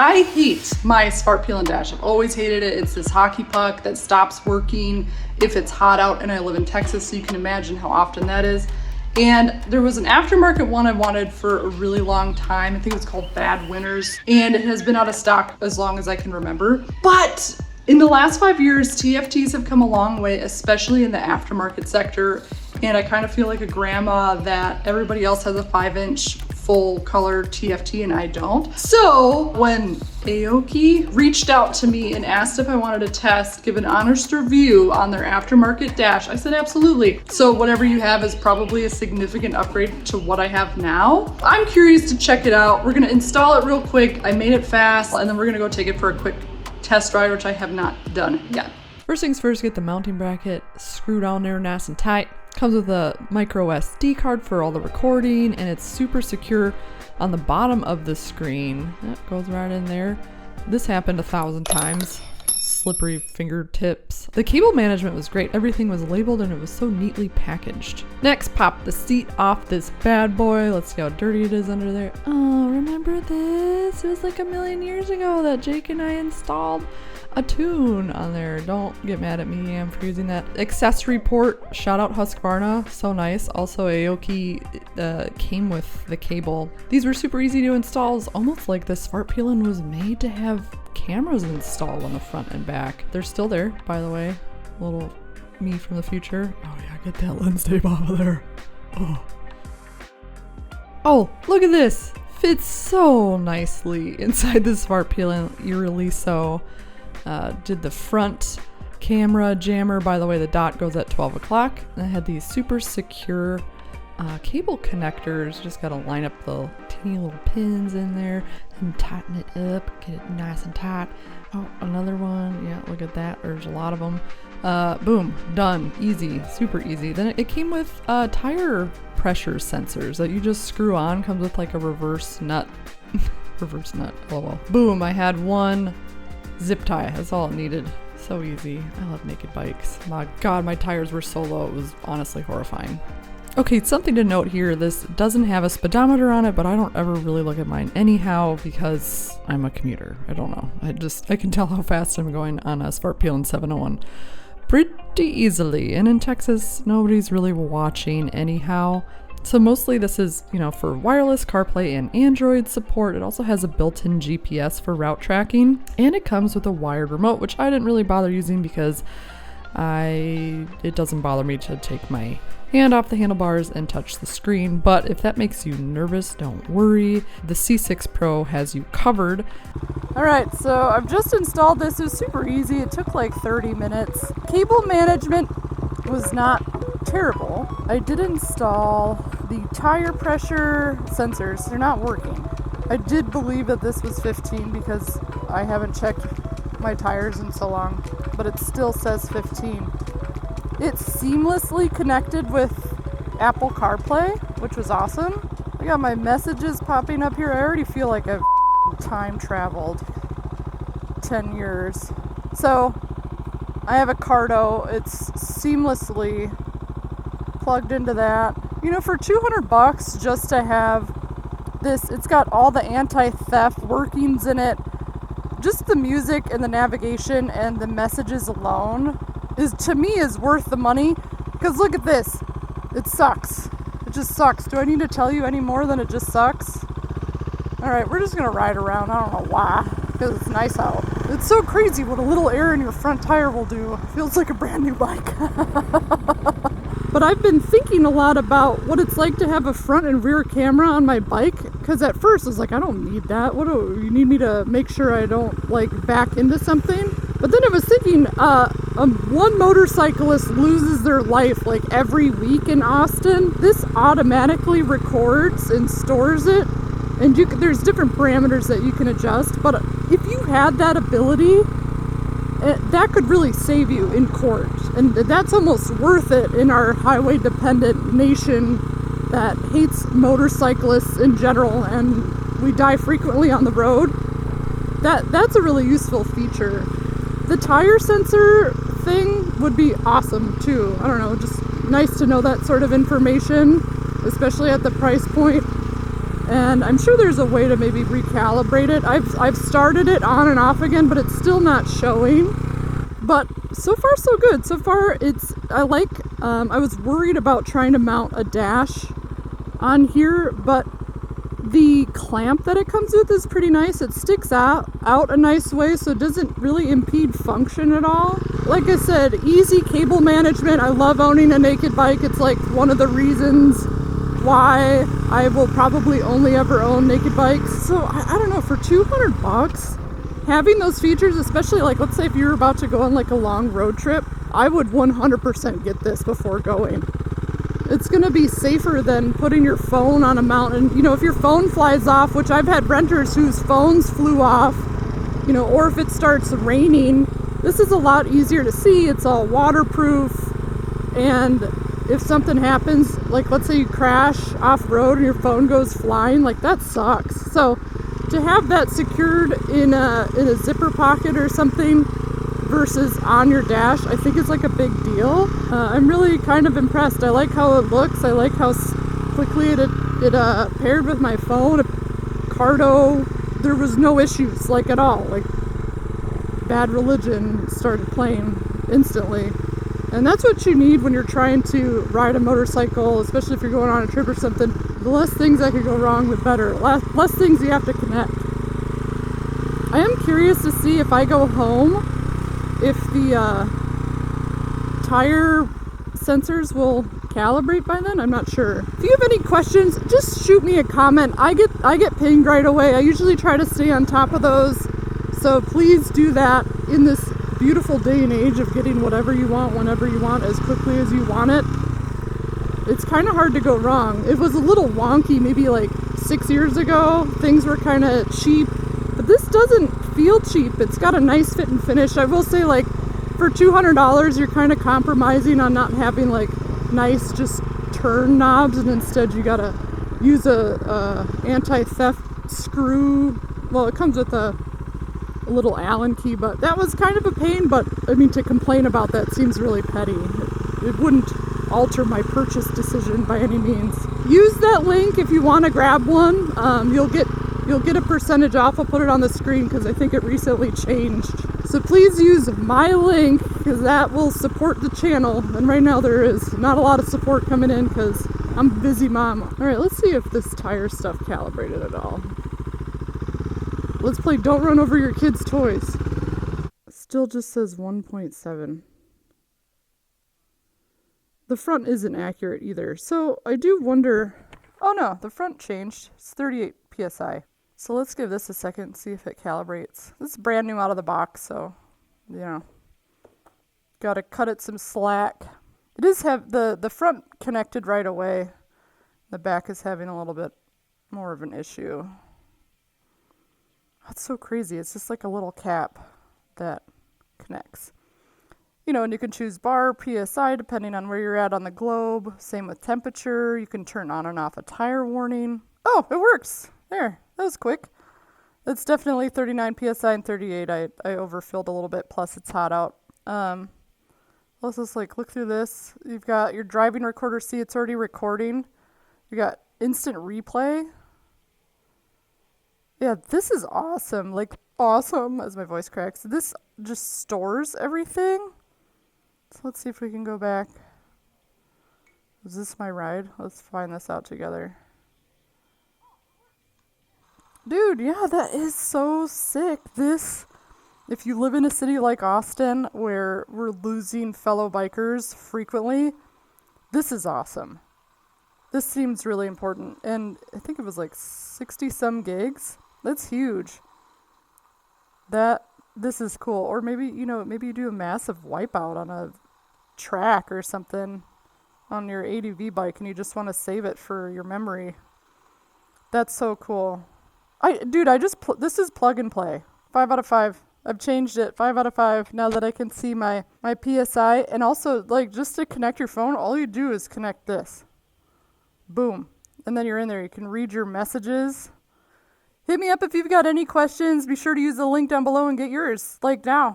I hate my spark peel and dash. I've always hated it. It's this hockey puck that stops working if it's hot out, and I live in Texas, so you can imagine how often that is. And there was an aftermarket one I wanted for a really long time. I think it's called Bad Winners, and it has been out of stock as long as I can remember. But in the last 5 years, TFTs have come a long way, especially in the aftermarket sector. And I kind of feel like a grandma that everybody else has a 5-inch full color TFT and I don't. So when Aoocci reached out to me and asked if I wanted to test, give an honest review on their aftermarket dash, I said absolutely. So whatever you have is probably a significant upgrade to what I have now. I'm curious to check it out. We're gonna install it real quick. I made it fast, and then we're gonna go take it for a quick test ride, which I have not done yet. First things first, get the mounting bracket screwed on there nice and tight. Comes with a micro SD card for all the recording, and it's super secure on the bottom of the screen. That goes right in there. This happened 1,000 times. Slippery fingertips. The cable management was great. Everything was labeled and it was so neatly packaged. Next, pop the seat off this bad boy. Let's see how dirty it is under there. Oh, remember this? It was like 1,000,000 years ago that Jake and I installed a tune on there. Don't get mad at me, Am, for using that. Accessory port, shout out Husqvarna, so nice. Also Aoocci came with the cable. These were super easy to install. It's almost like the Smart Peelin was made to have cameras installed on the front and back. They're still there, by the way. Little me from the future. Oh yeah, get that lens tape off of there. Oh, look at this. Fits so nicely inside the Smart Peelin, eerily so. Did the front camera jammer. By the way, the dot goes at 12 o'clock. And I had these super secure cable connectors. Just gotta line up the teeny little pins in there and tighten it up, get it nice and tight. Oh, another one. Yeah, look at that. There's a lot of them. Boom, done. Easy, super easy. Then it came with tire pressure sensors that you just screw on. Comes with like a reverse nut. Reverse nut. Oh well. Boom, I had one zip tie. That's all it needed. So easy. I love naked bikes. My God, my tires were so low. It was honestly horrifying. Okay, something to note here. This doesn't have a speedometer on it, but I don't ever really look at mine anyhow because I'm a commuter. I don't know. I can tell how fast I'm going on a Smart Peelin 701 pretty easily. And in Texas, nobody's really watching anyhow. So mostly this is, for wireless CarPlay and Android support. It also has a built-in GPS for route tracking, and it comes with a wired remote, which I didn't really bother using because it doesn't bother me to take my hand off the handlebars and touch the screen. But if that makes you nervous, don't worry. The C6 Pro has you covered. All right, so I've just installed this. It was super easy. It took like 30 minutes. Cable management was not terrible. I did install the tire pressure sensors. They're not working. I did believe that this was 15 because I haven't checked my tires in so long, but it still says 15. It's seamlessly connected with Apple CarPlay, which was awesome. I got my messages popping up here. I already feel like I've time traveled 10 years. So I have a Cardo. It's seamlessly plugged into that. For $200 just to have this, it's got all the anti-theft workings in it. Just the music and the navigation and the messages alone to me is worth the money. Because look at this. It sucks. It just sucks. Do I need to tell you any more than it just sucks? Alright, we're just going to ride around. I don't know why. Because it's nice out. It's so crazy what a little air in your front tire will do. It feels like a brand new bike. But I've been thinking a lot about what it's like to have a front and rear camera on my bike. Because at first I was like, I don't need that. What do you need me to make sure I don't back into something? But then I was thinking, one motorcyclist loses their life every week in Austin. This automatically records and stores it. And there's different parameters that you can adjust. But if you had that ability, that could really save you in court. And that's almost worth it in our highway-dependent nation that hates motorcyclists in general, and we die frequently on the road. That's a really useful feature. The tire sensor thing would be awesome too. I don't know, just nice to know that sort of information, especially at the price point. And I'm sure there's a way to maybe recalibrate it. I've started it on and off again, but it's still not showing. But so far so good. So far I was worried about trying to mount a dash on here, but the clamp that it comes with is pretty nice. It sticks out a nice way, so it doesn't really impede function at all. Like I said, easy cable management. I love owning a naked bike. It's like one of the reasons why I will probably only ever own naked bikes. So I don't know, for $200, having those features, especially like, let's say if you're about to go on like a long road trip, I would 100% get this before going. It's gonna be safer than putting your phone on a mountain. You know, if your phone flies off, which I've had renters whose phones flew off, you know, or if it starts raining, this is a lot easier to see. It's all waterproof, and if something happens, like let's say you crash off-road and your phone goes flying, like that sucks. So to have that secured in a zipper pocket or something versus on your dash, I think is like a big deal. I'm really kind of impressed. I like how it looks. I like how quickly it paired with my phone. Cardo, there was no issues like at all. Like Bad Religion started playing instantly. And that's what you need when you're trying to ride a motorcycle, especially if you're going on a trip or something. The less things that could go wrong, the better. Less things you have to connect. I am curious to see if I go home, if the tire sensors will calibrate by then. I'm not sure. If you have any questions, just shoot me a comment. I get pinged right away. I usually try to stay on top of those. So please do that in this beautiful day and age of getting whatever you want, whenever you want, as quickly as you want it. It's kind of hard to go wrong. It was a little wonky maybe like 6 years ago. Things were kind of cheap, but this doesn't feel cheap. It's got a nice fit and finish. I will say, like, for $200, you're kind of compromising on not having like nice just turn knobs, and instead you gotta use a anti-theft screw. Well, it comes with a little Allen key, but that was kind of a pain. But I mean, to complain about that seems really petty. It wouldn't alter my purchase decision by any means. Use that link if you want to grab one. You'll get a percentage off. I'll put it on the screen because I think it recently changed. So please use my link because that will support the channel. And right now there is not a lot of support coming in because I'm a busy mom. All right, let's see if this tire stuff calibrated at all. Let's play Don't Run Over Your Kids' Toys. Still just says 1.7. The front isn't accurate either. So I do wonder... Oh no, the front changed. It's 38 PSI. So let's give this a second and see if it calibrates. This is brand new out of the box, so, you know, gotta cut it some slack. It does have the front connected right away. The back is having a little bit more of an issue. That's so crazy. It's just like a little cap that connects. You know, and you can choose bar, PSI, depending on where you're at on the globe. Same with temperature. You can turn on and off a tire warning. Oh, it works. There. That was quick. It's definitely 39 PSI and 38. I overfilled a little bit, plus it's hot out. Let's just like look through this. You've got your driving recorder. See, it's already recording. You got instant replay. Yeah, this is awesome. Like, awesome, as my voice cracks. This just stores everything. So let's see if we can go back. Is this my ride? Let's find this out together. Dude, yeah, that is so sick. This, if you live in a city like Austin where we're losing fellow bikers frequently, this is awesome. This seems really important. And I think it was like 60 some gigs. That's huge. This is cool. Or maybe, you know, maybe you do a massive wipeout on a track or something on your ADV bike and you just want to save it for your memory. That's so cool. This is plug and play. 5 out of 5. I've changed it. 5 out of 5 now that I can see my PSI. And also, like, just to connect your phone, all you do is connect this. Boom. And then you're in there. You can read your messages. Hit me up if you've got any questions. Be sure to use the link down below and get yours, like now.